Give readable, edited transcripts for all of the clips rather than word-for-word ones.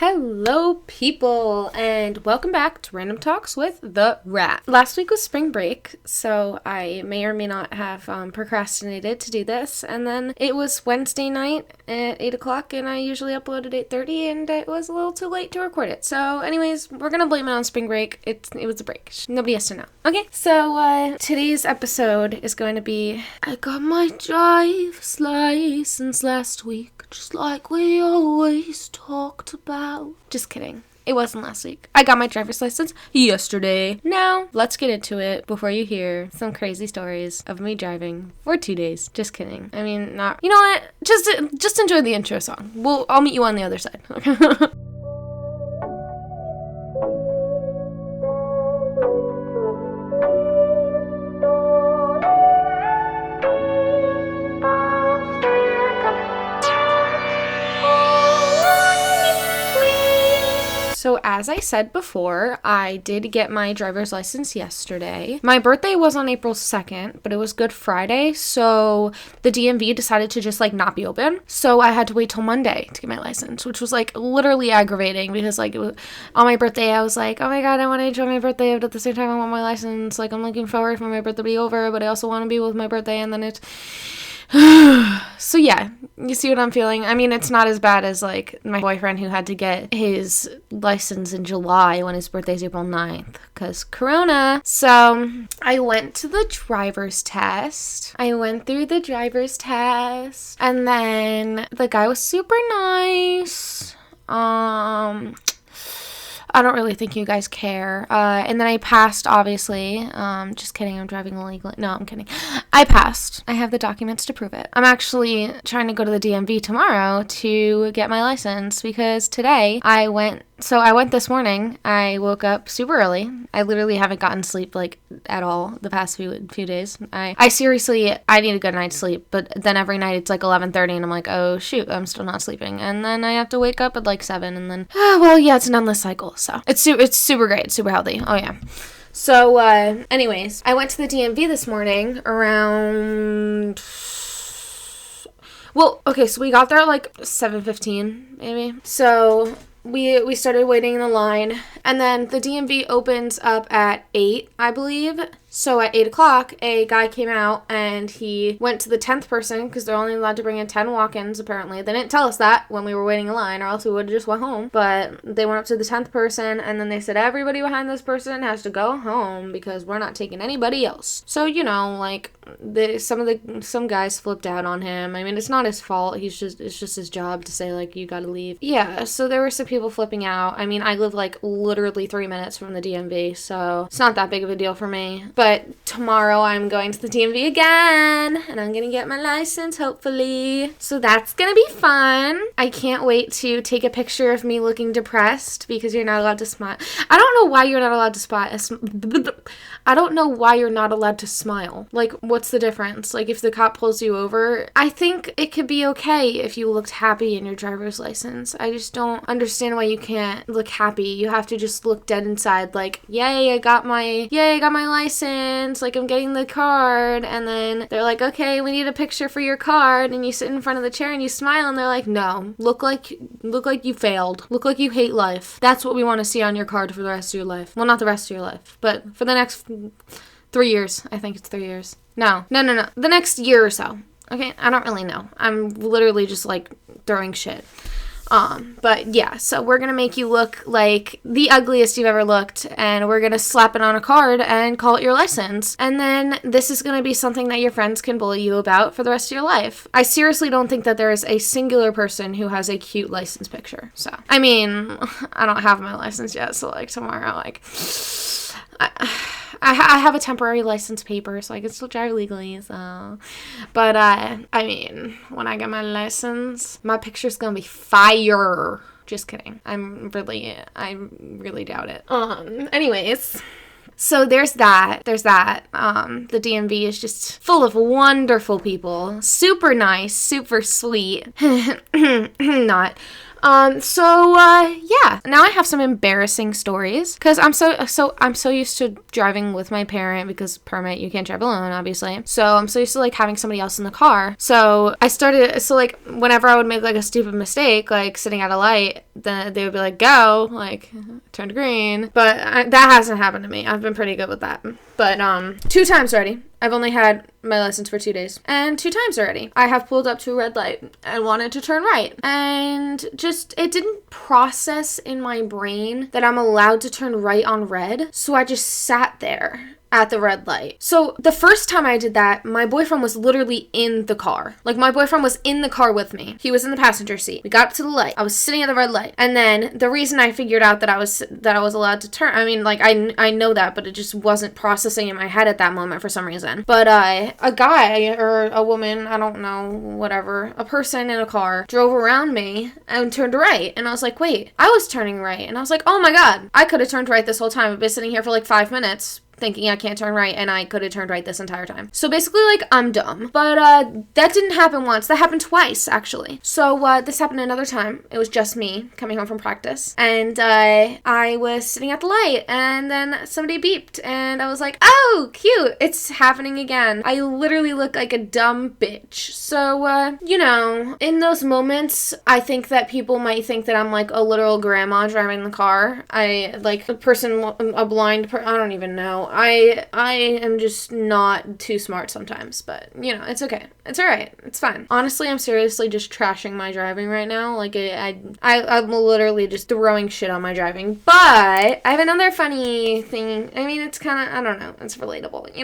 Hello, people, and welcome back to Random Talks with the Rat. Last week was spring break, so I may or may not have procrastinated to do this, and then it was Wednesday night at 8 o'clock, and I usually upload at 8:30, and it was a little too late to record it. So, anyways, we're gonna blame it on spring break. It was a break. Nobody has to know. Okay, so today's episode is going to be, I got my driver's license last week, just like we always talked about. Just kidding. It wasn't last week. I got my driver's license yesterday. Now, let's get into it before you hear some crazy stories of me driving for 2 days. Just kidding. I mean, not. You know what? Just enjoy the intro song. I'll meet you on the other side. So as I said before, I did get my driver's license yesterday. My birthday was on April 2nd, but it was Good Friday, so the DMV decided to just not be open. So I had to wait till Monday to get my license, which was literally aggravating because it was, on my birthday I was like, oh my god, I want to enjoy my birthday, but at the same time I want my license. I'm looking forward for my birthday to be over, but I also want to be with my birthday, and then it's so yeah, you see what I'm feeling? I mean, it's not as bad as my boyfriend who had to get his license in July when his birthday's April 9th because Corona. So I went to the driver's test. I went through the driver's test, and then the guy was super nice. I don't really think you guys care. And then I passed, obviously. Just kidding, I'm driving illegally. No, I'm kidding. I passed. I have the documents to prove it. I'm actually trying to go to the DMV tomorrow to get my license because today I went this morning. I woke up super early. I literally haven't gotten sleep at all the past few days. I seriously, I need a good night's sleep, but then every night it's 11:30 and I'm like, oh shoot, I'm still not sleeping. And then I have to wake up at 7 and then, it's an endless cycle. So it's super great, super healthy. Oh yeah. So anyways, I went to the DMV this morning around... so we got there 7:15 maybe. So we started waiting in the line, and then the DMV opens up at 8, I believe. So at 8 o'clock, a guy came out, and he went to the 10th person, because they're only allowed to bring in 10 walk-ins, apparently. They didn't tell us that when we were waiting in line, or else we would have just went home. But they went up to the 10th person, and then they said, everybody behind this person has to go home, because we're not taking anybody else. So, some guys flipped out on him. I mean, it's not his fault. It's just his job to say, you gotta leave. Yeah, so there were some people flipping out. I mean, I live, literally 3 minutes from the DMV, so it's not that big of a deal for me. But tomorrow I'm going to the DMV again, and I'm gonna get my license, hopefully. So that's gonna be fun. I can't wait to take a picture of me looking depressed because you're not allowed to smile. I don't know why you're not allowed to I don't know why you're not allowed to smile. What's the difference? If the cop pulls you over, I think it could be okay if you looked happy in your driver's license. I just don't understand why you can't look happy. You have to just look dead inside, yay, I got my license, I'm getting the card, and then they're like, okay, we need a picture for your card, and you sit in front of the chair and you smile, and they're like, no, look like you failed, look like you hate life. That's what we want to see on your card for the rest of your life. Well, not the rest of your life, but for the next 3 years. I think it's 3 years. No, the next year or so. Okay, I don't really know. I'm literally just throwing shit. But yeah, so we're gonna make you look like the ugliest you've ever looked, and we're gonna slap it on a card and call it your license. And then this is gonna be something that your friends can bully you about for the rest of your life. I seriously don't think that there is a singular person who has a cute license picture. So, I mean, I don't have my license yet, so tomorrow, I have a temporary license paper, so I can still drive legally, so. But, I mean, when I get my license, my picture's gonna be fire. Just kidding. I really doubt it. Anyways. So there's that. The DMV is just full of wonderful people. Super nice, super sweet. Not. Yeah, now I have some embarrassing stories because I'm so used to driving with my parent because permit, you can't drive alone, obviously. So I'm so used to like having somebody else in the car. So like whenever I would make like a stupid mistake, like sitting at a light, then they would be like, go, like turn to green. But that hasn't happened to me. I've been pretty good with that. But 2 times already. I've only had my license for 2 days. And 2 times already, I have pulled up to a red light and wanted to turn right. And just, it didn't process in my brain that I'm allowed to turn right on red. So I just sat there at the red light. So the first time I did that, my boyfriend was literally in the car. Like, my boyfriend was in the car with me. He was in the passenger seat. We got up to the light. I was sitting at the red light. And then the reason I figured out that I was allowed to turn, I mean, like, I know that, but it just wasn't processing in my head at that moment for some reason. But a guy or a woman, I don't know, whatever, a person in a car drove around me and turned right. And I was like, wait, I was turning right. And I was like, oh my God, I could have turned right this whole time. I've been sitting here for like 5 minutes thinking I can't turn right, and I could have turned right this entire time. So basically, like, I'm dumb. But that didn't happen once. That happened twice, actually. So this happened another time. It was just me coming home from practice, and I was sitting at the light, and then somebody beeped, and I was like, oh, cute, it's happening again. I literally look like a dumb bitch. So, in those moments, I think that people might think that I'm like a literal grandma driving the car. A blind person, I don't even know. I am just not too smart sometimes, but, it's okay. It's alright. It's fine. Honestly, I'm seriously just trashing my driving right now. Like, I'm literally just throwing shit on my driving. But I have another funny thing. I mean, it's kind of, I don't know. It's relatable,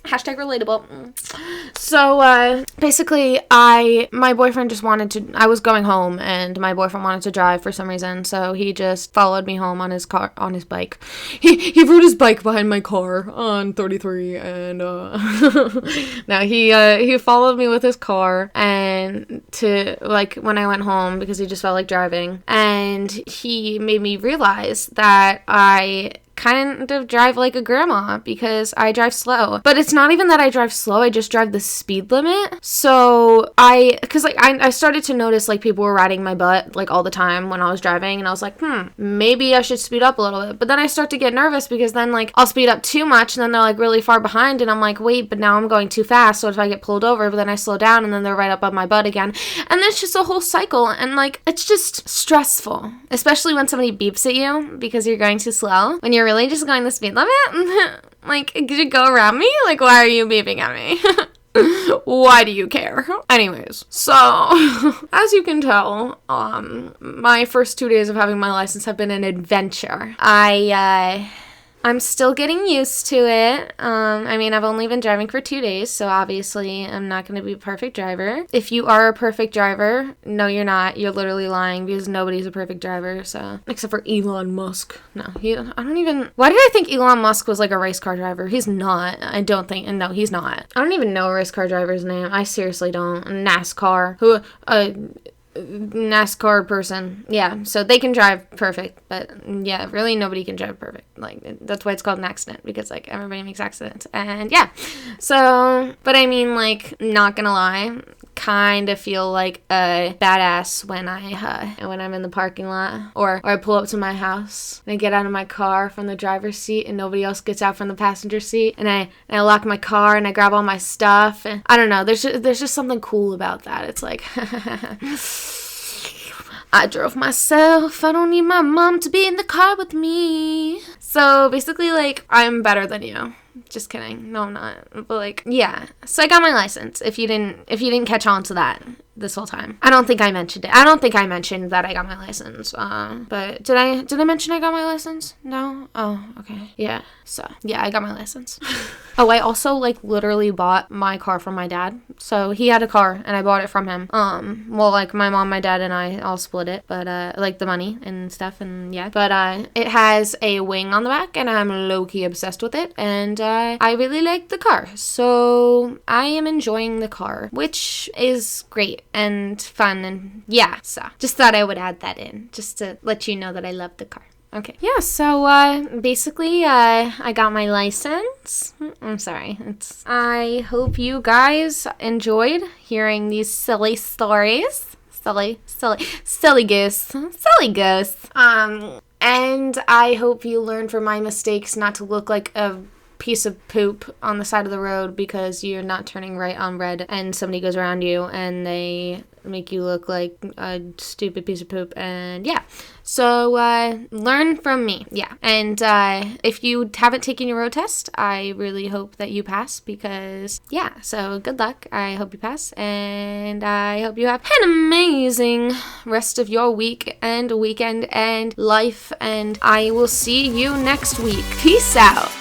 Hashtag relatable. So, basically, my boyfriend just I was going home, and my boyfriend wanted to drive for some reason, so he just followed me home on his bike. He rode his bike behind my car on 33, and now he followed me with his car and to like when I went home because he just felt like driving, and he made me realize that I kind of drive like a grandma because I drive slow. But it's not even that I drive slow, I just drive the speed limit. So I started to notice like people were riding my butt like all the time when I was driving, and I was like, maybe I should speed up a little bit. But then I start to get nervous because then like I'll speed up too much and then they're like really far behind, and I'm like, wait, but now I'm going too fast, so if I get pulled over, but then I slow down and then they're right up on my butt again. And then it's just a whole cycle, and like it's just stressful, especially when somebody beeps at you because you're going too slow when you're really just going the speed limit. Like, could you go around me? Like, why are you beeping at me? Why do you care? Anyways, so as you can tell, my first 2 days of having my license have been an adventure. I'm still getting used to it. I mean, I've only been driving for 2 days, so obviously I'm not going to be a perfect driver. If you are a perfect driver, no, you're not. You're literally lying because nobody's a perfect driver, so. Except for Elon Musk. No, why did I think Elon Musk was like a race car driver? He's not. No, he's not. I don't even know a race car driver's name. I seriously don't. NASCAR person. Yeah, so they can drive perfect, but yeah, really nobody can drive perfect. Like, that's why it's called an accident, because like everybody makes accidents. And yeah, so, but I mean, like, not gonna lie, kind of feel like a badass when I'm in the parking lot, or I pull up to my house and I get out of my car from the driver's seat and nobody else gets out from the passenger seat, and I lock my car and I grab all my stuff, and I don't know, there's just something cool about that. It's like I drove myself. I don't need my mom to be in the car with me. So basically, like, I'm better than you. Just kidding. No, I'm not. But like, yeah. So I got my license. If you didn't catch on to that this whole time, I don't think I mentioned it. I don't think I mentioned that I got my license. But did I mention I got my license? No. Oh, okay. Yeah. So yeah, I got my license. Oh, I also like literally bought my car from my dad. So he had a car and I bought it from him. Well, like my mom, my dad, and I all split it, but like the money and stuff, and yeah. But it has a wing on the back, and I'm low-key obsessed with it, and I really like the car. So I am enjoying the car, which is great and fun, and yeah. So just thought I would add that in, just to let you know that I love the car. Okay. Yeah, so basically I got my license. I'm sorry. I hope you guys enjoyed hearing these silly stories. Silly goose. And I hope you learn from my mistakes not to look like a piece of poop on the side of the road because you're not turning right on red and somebody goes around you and they make you look like a stupid piece of poop. And yeah, so learn from me. Yeah, and if you haven't taken your road test, I really hope that you pass because yeah, so good luck. I hope you pass, and I hope you have an amazing rest of your week and weekend and life, and I will see you next week. Peace out.